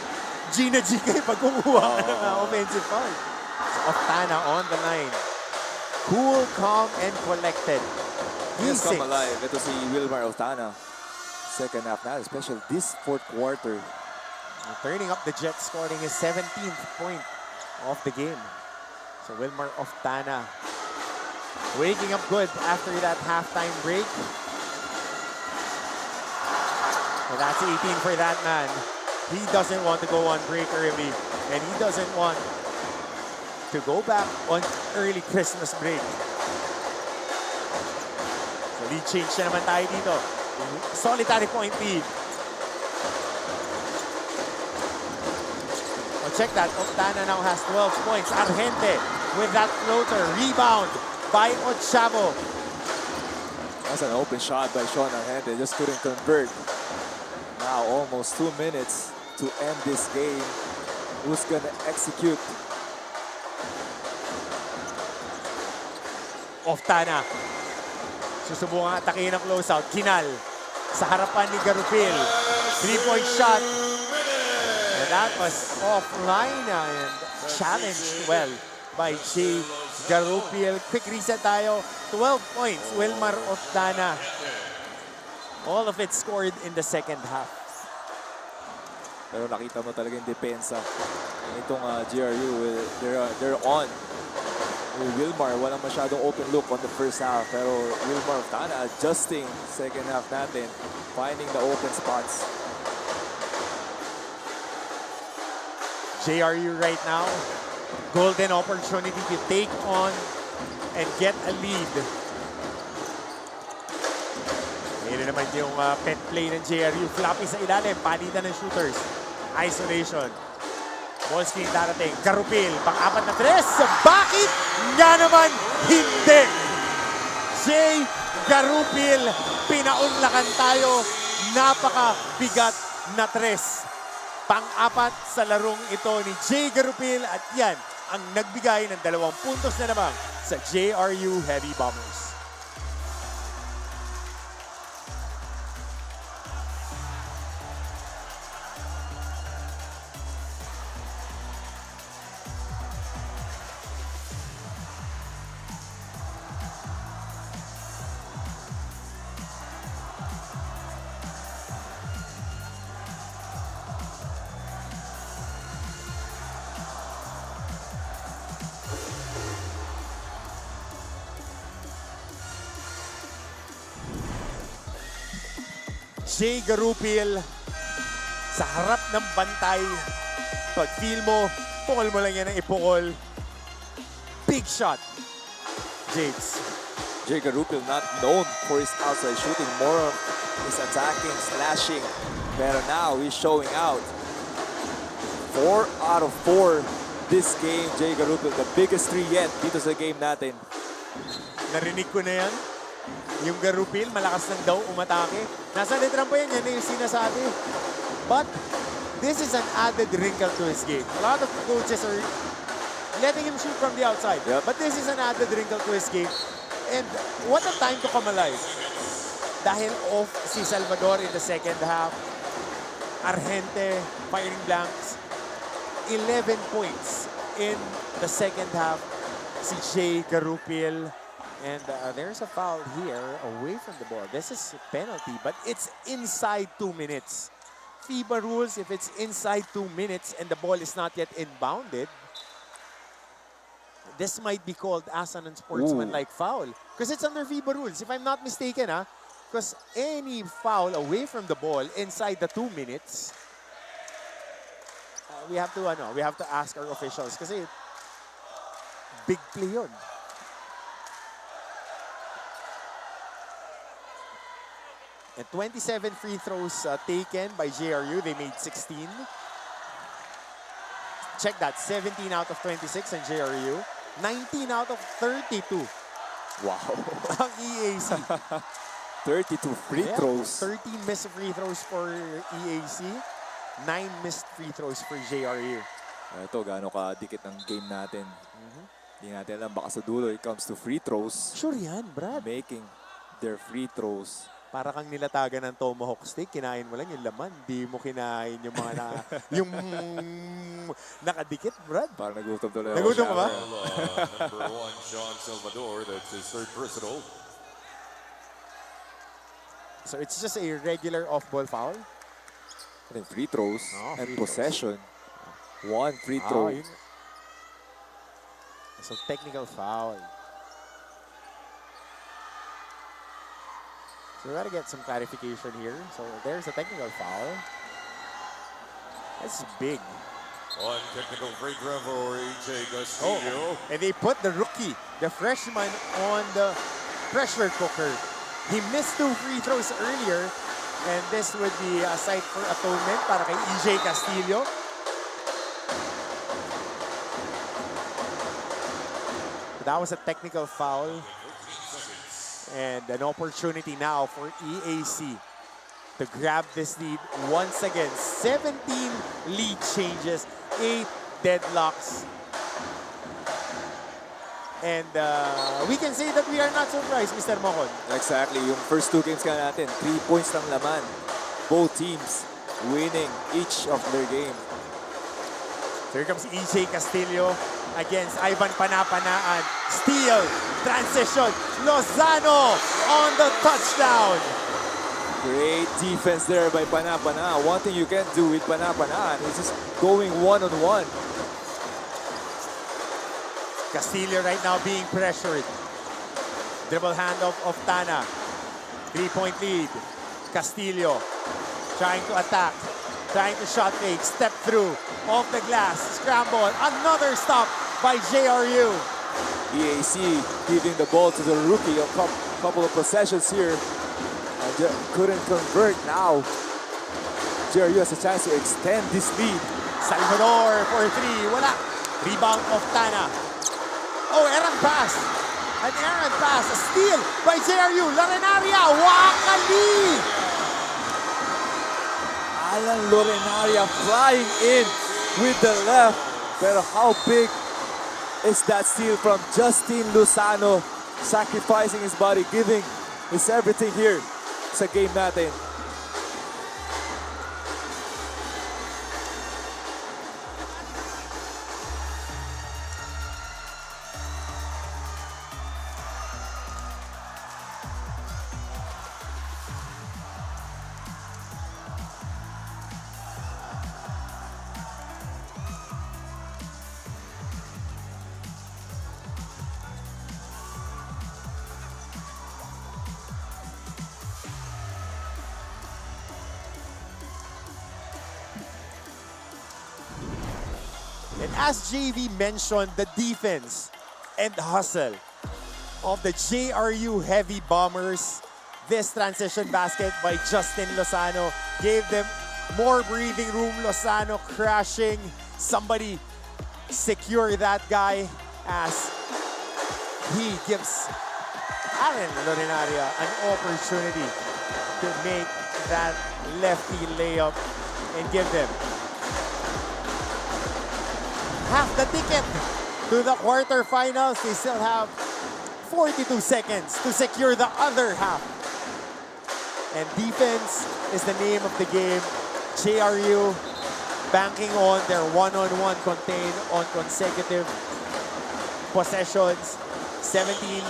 G kayo pag kukuha ka ng offensive foul. So Oftana on the line. Cool, calm, and collected. He's come alive. Ito si Wilmar Oftana. Second half na, especially this fourth quarter. Turning up the Jets, scoring his 17th point of the game. So Wilmar Oftana waking up good after that halftime break. So that's 18 for that man. He doesn't want to go on break early, and he doesn't want to go back on early Christmas break. So lead change na naman tayo dito. Solitary point lead. Oh, check that. Oftana now has 12 points. Argente with that floater. Rebound by Ochavo. That's an open shot by Sean Argente. Just couldn't convert. Now almost 2 minutes to end this game. Who's gonna execute? Oftana. Susubukan atakin ng closeout. Kinal sa harapan ni Garupil. 3-point shot. And that was offline and challenged well by J. Garupil. Quick reset tayo. 12 points. Wilmar Oftana. All of it scored in the second half. Pero nakita mo talaga yung depensa. Itong JRU, they're on. Wilmar, walang masyadong open look on the first half. Pero Wilmar Oftana adjusting second half natin, finding the open spots. JRU right now, golden opportunity to take on and get a lead. Ngayon naman yung pen play ng JRU. Floppy sa ilalim, palitan ng shooters. Isolation. Ball screen darating. Garupil, pang-apat na tres. Bakit nga naman hindi? Jay Garupil, pinaunlakan tayo. Napaka-bigat na tres. Pang-apat sa larong ito ni Jay Garupil at yan ang nagbigay ng 2 puntos na naman sa JRU Heavy Bombers. Jay Garupil sa harap ng bantay. Pag feel mo, pukol mo lang yan ng ipukol. Big shot, James. Jay Garupil not known for his outside shooting, more of his attacking, slashing. Pero now he's showing out. 4 out of 4 this game, Jay Garupil, the biggest 3 yet dito sa game natin. Narinig ko na yan. Yung Garupil, malakas lang daw umatake. Nasa letran pa yan, yan na yung sinasabi. But this is an added wrinkle to his game. A lot of coaches are letting him shoot from the outside. Yep. But this is an added wrinkle to his game. And what a time to come alive. Dahil off si Salvador in the second half. Argente, firing blanks. 11 points in the second half. Si Jay Garupil. And there's a foul here away from the ball. This is a penalty, but it's inside 2 minutes. FIBA rules, if it's inside 2 minutes and the ball is not yet inbounded, this might be called as an unsportsmanlike foul. Because it's under FIBA rules, if I'm not mistaken. Because any foul away from the ball inside the 2 minutes, we have to ask our officials. Kasi big play yun. And 27 free throws taken by JRU. They made 16. Check that, 17 out of 26 on JRU. 19 out of 32. Wow. Ang EAC. 32 free throws. 13 missed free throws for EAC. 9 missed free throws for JRU. Ito, gaano ka-dikit ng game natin. Hindi natin alam, baka sa dulo, it comes to free throws. Sure yan, Brad. Making their free throws. Para kang nilatagan ng tomahawk steak, kinain mo lang yung laman. Di mo kinain yung mga yung nakadikit, Brad. Parang nagutom tuloy. Nagutom ka ba? Number 1, Sean Salvador. That's his 3rd personal. So it's just a regular off-ball foul. I think free throws and free possession. 1 free throw. So technical foul. So we gotta get some clarification here. So there's a technical foul. That's big. On technical free throw for EJ Castillo. And they put the rookie, the freshman, on the pressure cooker. He missed 2 free throws earlier. And this would be a site for atonement para kay EJ Castillo. So that was a technical foul. And an opportunity now for EAC to grab this lead once again. 17 lead changes, 8 deadlocks. And we can say that we are not surprised, Mr. Mocon. Exactly. Yung first 2 games ka natin, 3 points lang laman. Both teams winning each of their game. So here comes EJ Castillo against Ivan Panapanaan. Steal, transition, Lozano on the touchdown. Great defense there by Panapanaan. One thing you can do with Panapanaan is just going one-on-one. Castillo right now being pressured. Dribble handoff of Oftana. 3-point lead. Castillo trying to attack. Trying to shot fake. Step through. Off the glass. Scramble. Another stop by JRU. EAC giving the ball to the rookie a couple of possessions here. And couldn't convert now. JRU has a chance to extend this lead. Salvador for 3. Wala. Rebound Oftana. Oh, errant pass. An errant pass. A steal by JRU. Larenaria. Wakali. Alan Lorenaria flying in with the left. Pero how big is that steal from Justin Lozano? Sacrificing his body, giving his everything here sa game natin. And as JV mentioned, the defense and hustle of the JRU Heavy Bombers, this transition basket by Justin Lozano gave them more breathing room. Lozano crashing. Somebody secure that guy as he gives Aaron Lorenaria an opportunity to make that lefty layup and give them half the ticket to the quarterfinals. They still have 42 seconds to secure the other half. And defense is the name of the game. JRU banking on their one-on-one contain on consecutive possessions. 17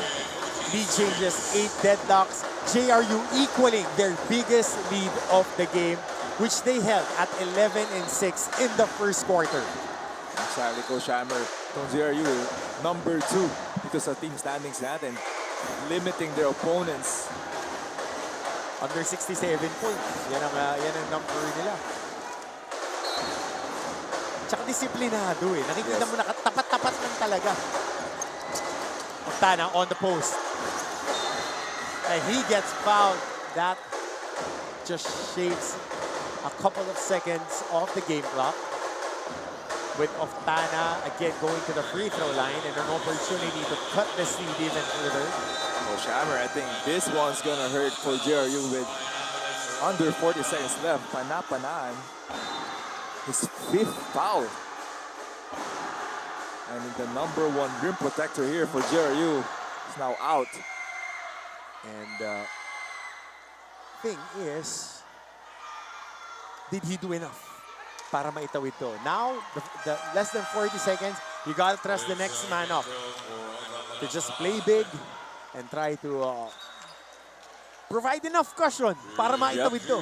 lead changes, 8 deadlocks. JRU equaling their biggest lead of the game, which they held at 11-6 in the first quarter. Exactly, Coach Hammer. Itong JRU, number 2 dito sa team standings natin. Limiting their opponents. Under 67 points. Yan ang number nila. Tsaka disiplinado eh. Nakikita mo na tapat-tapat lang talaga. Oftana on the post. And he gets fouled. That just shaves a couple of seconds off the game clock. With Oftana again going to the free throw line and an opportunity to cut this lead even further. Coach Hammer, I think this one's gonna hurt for JRU with under 40 seconds left. Panapanaan, his 5th foul. And the number 1 rim protector here for JRU is now out. And thing is, did he do enough para maitawid to? Now, the less than 40 seconds, you gotta trust the next man up to just play big and try to provide enough cushion para maitawid to.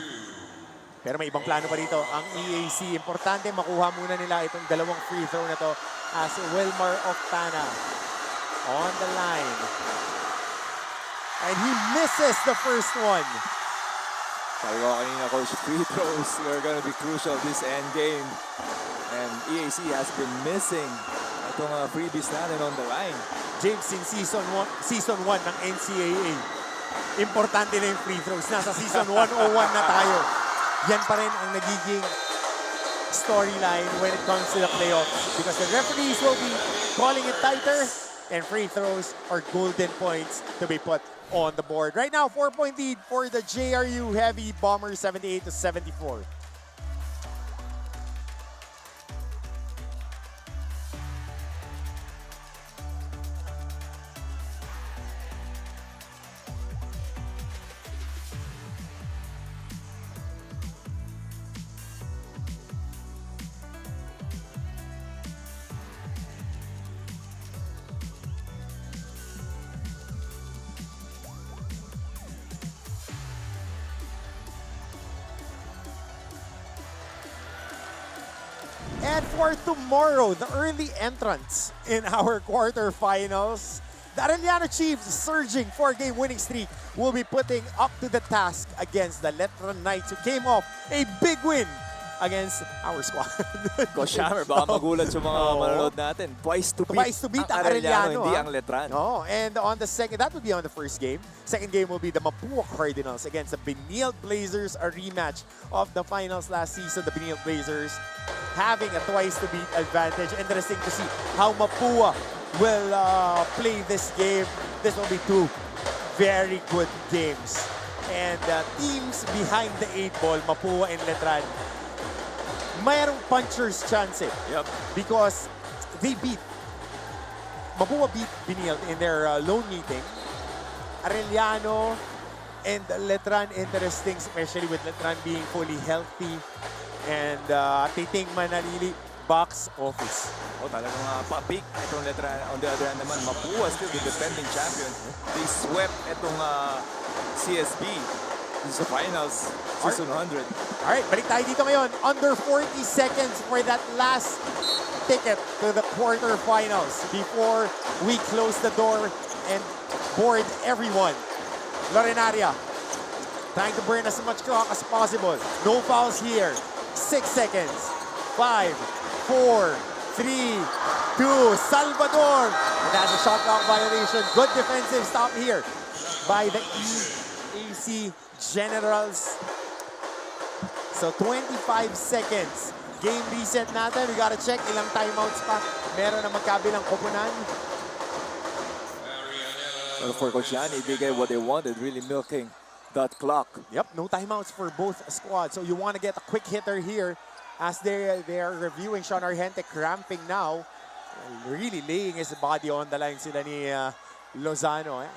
Pero may ibang plano pa rito. Ang EAC, importante makuha muna nila itong dalawang free throw na to as Wilmar Oftana on the line. And he misses the first one. Sabi ko kanina, Coach, free throws are gonna be crucial this end game. And EAC has been missing itong freebies natin on the line. James, in season 1 ng NCAA, importante na yung free throws. Nasa season 101 na tayo. Yan pa rin ang nagiging storyline when it comes to the playoffs. Because the referees will be calling it tighter and free throws are golden points to be put on the board. Right now, 4-point lead for the JRU Heavy Bombers, 78-74. And for tomorrow, the early entrants in our quarterfinals, the Arellano Chiefs, surging 4-game winning streak, will be putting up to the task against the Letran Knights, who came off a big win against our squad. Coach Hammer, baka magulat yung mga Oo. manonood natin. Twice to beat, Twice to beat ang Arellano, hindi ah. ang Letran. Oh, and on the second, that would be on the first game. Second game will be the Mapua Cardinals against the Benil Blazers, a rematch of the finals last season. The Benil Blazers having a twice to beat advantage. Interesting to see how Mapua will play this game. This will be two very good games. And teams behind the 8-ball, Mapua and Letran, mayroong puncher's chance eh. Yep. Because Mapua beat Benil in their lone meeting. Arellano and Letran, interesting, especially with Letran being fully healthy. And Titing Manalili, box office. Oh, talagang pa-peak itong Letran. On the other hand naman, Mapua still the defending champion. They swept itong CSB sa finals, season 100. Alright, balik tayo dito ngayon. Under 40 seconds for that last ticket to the quarterfinals before we close the door and board everyone. Lorenaria trying to burn as much clock as possible. No fouls here. 6 seconds. 5, 4, 3, 2. Salvador. And that's a shot clock violation. Good defensive stop here by the EAC Generals. So 25 seconds. Game reset natin. We gotta check ilang timeouts pa meron na magkabilang koponan. Well, for Coach Yani, they get what they wanted, really milking that clock. Yep, no timeouts for both squads. So you want to get a quick hitter here as they are reviewing Sean Argente cramping now. Really laying his body on the line sila ni Lozano. Eh?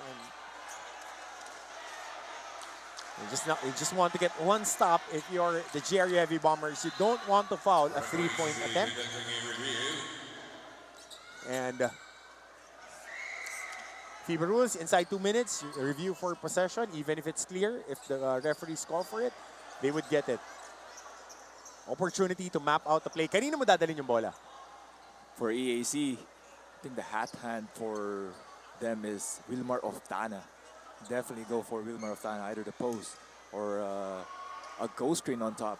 You just want to get one stop if you're the JRU Heavy Bombers. You don't want to foul a 3-point attempt. And FIBA rules, inside 2 minutes, you review for possession, even if it's clear. If the referees call for it, they would get it. Opportunity to map out the play. Kanino mo dadalhin yung bola? For EAC, I think the hot hand for them is Wilmar Oftana. Definitely go for Wilmar Oftana, either the post or a ghost screen on top.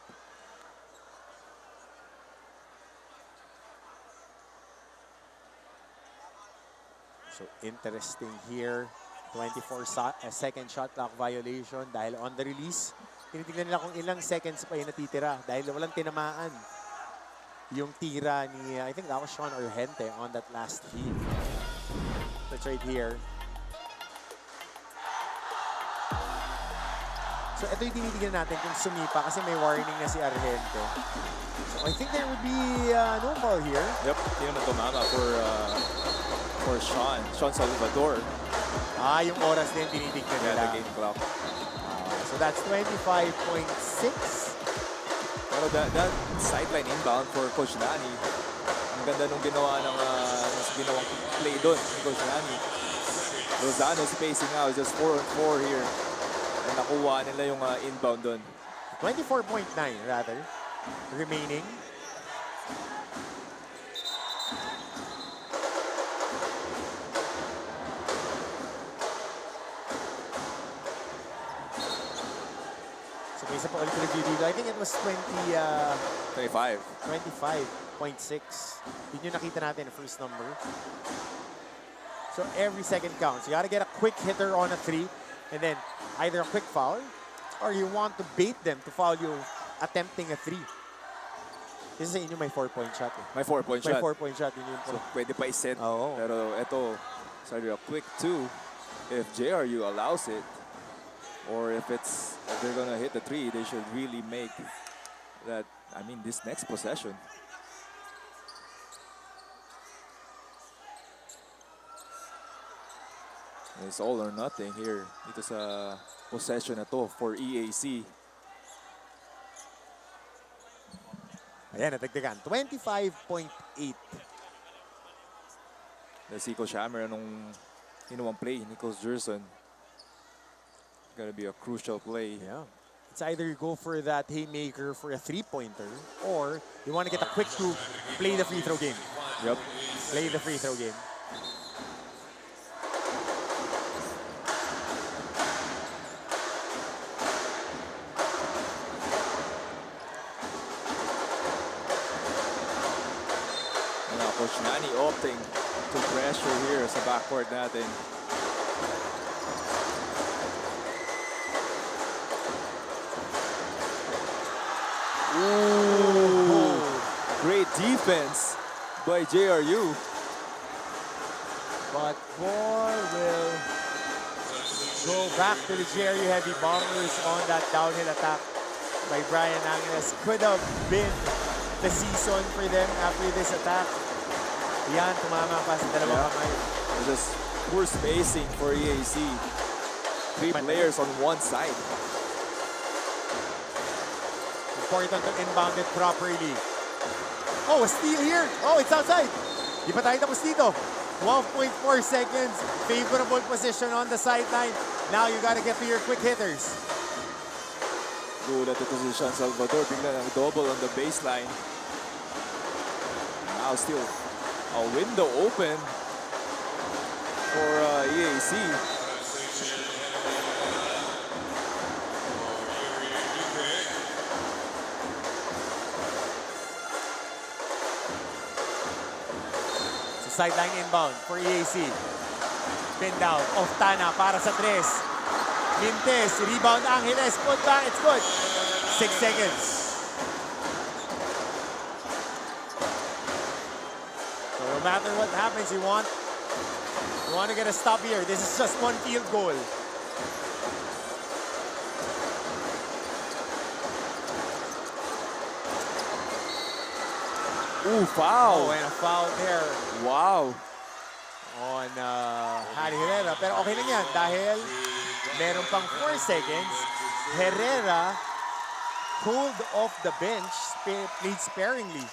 So interesting here. 24-second shot clock violation dahil on the release. Tinitingnan nila kung ilang seconds pa yung natitira dahil walang tinamaan yung tira ni, I think that was Sean Argente on that last feed. That's right here. So ito yung tinitingnan natin kung sumipa kasi may warning na si Argente. So I think there would be no foul here. Yep, yun na tumama for Sean Salvador. Yung oras din tinitingnan nila. The game clock. So that's 25.6. Pero that sideline inbound for Coach Nani, ang ganda nung ginawa ng ginawang play doon ni Coach Nani. Lozano spacing out, just 4-on-4 here. And nakuha nila yung inbound doon. 24.9 rather, remaining. So may isa pa ulit review dito. I think it was 25. 25.6. Yun yung nakita natin, the first number. So every second counts. You gotta get a quick hitter on a 3 and then either a quick foul or you want to bait them to foul you attempting a 3. This is inyo may 4-point shot. Eh. May 4-point shot. May 4-point shot. Yun yung So pwede pa iset. Oo. Pero ito, sorry, a quick 2. If JRU allows it, or if they're gonna hit the 3, they should really make that, I mean, this next possession. It's all or nothing here. Dito sa possession na to for EAC. Ayan, natagdagan. 25.8. Si Coach Hammer nung ginawang play ni Coach Gerson. Gonna be a crucial play. Yeah. It's either you go for that haymaker for a 3-pointer or you want to get a quick 2, play the free throw game. Yep. Play the free throw game. Now, Coach Nani opting to pressure here sa backcourt natin. Ooh, great defense by JRU. But ball will go back to the JRU Heavy Bombers on that downhill attack by Brian Angeles. Could have been the season for them after this attack. Yan, tumama pa sa dalawang kamay. Just poor spacing for EAC. 3 players on one side. Important to inbound it properly. Oh, a steal here. Oh, it's outside. Di pa tayo tapos dito. 12.4 seconds. Favorable position on the sideline. Now you gotta get to your quick hitters. Good at ito si Sean Salvador. Bigla ng double on the baseline. Now still a window open for EAC. Sideline inbound for EAC. Pin down. Oftana para sa 3. Mintes. Rebound Angeles. Put back. It's good. 6 seconds. So no matter what happens, you want to get a stop here. This is just one field goal. Ooh, foul. Oh, and a foul there Wow. on Harry Herrera. Pero okay lang yan dahil meron pang 4 seconds. Herrera pulled off the bench, played sparingly.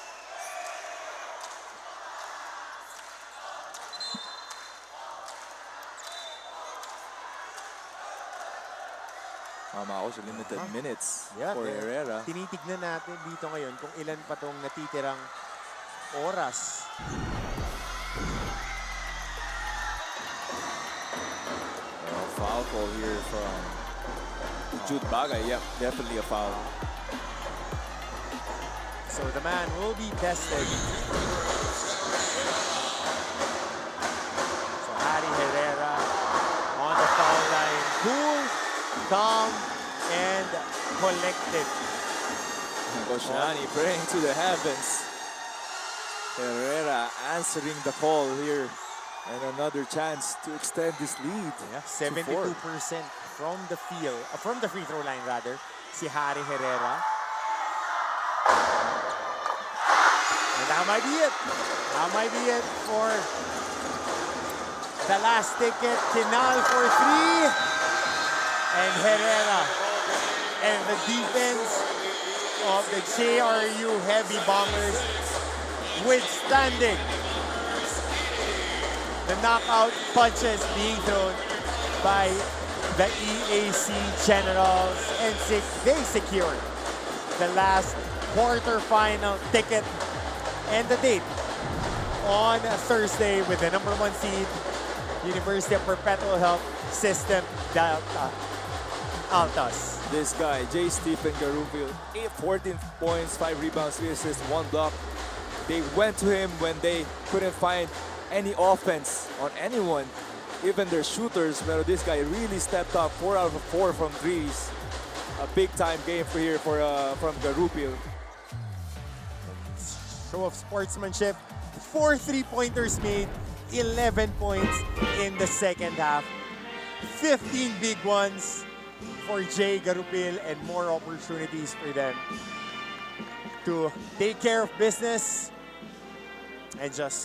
Tama ako sa limited minutes Yeah, for kaya Herrera. Tinitignan natin dito ngayon kung ilan pa tong natitirang oras. Foul call here from Jude Bagay. Yep, definitely a foul. So the man will be tested. So Harry Herrera on the foul line. Cool, calm, and collected. Coach Nani praying to the heavens. Herrera answering the call here. And another chance to extend this lead. Yeah, to 72% 4. from the field, from the free throw line rather, si Harry Herrera. And that might be it. That might be it for the last ticket. Kinal for 3. And Herrera. And the defense of the JRU Heavy Bombers withstanding the knockout punches being thrown by the EAC Generals, and they secured the last quarterfinal ticket and the date on Thursday with the #1 seed, University of Perpetual Health System Delta Altas. This guy, J. Stephen Garufil, 14 points, 5 rebounds, 3 assists, 1 block. They went to him when they couldn't find any offense on anyone, even their shooters. But this guy really stepped up. 4 out of 4 from threes. A big-time game from Garufil. Show of sportsmanship. 4 3-pointers made, 11 points in the second half. 15 big ones for Jay Garufil, and more opportunities for them to take care of business and just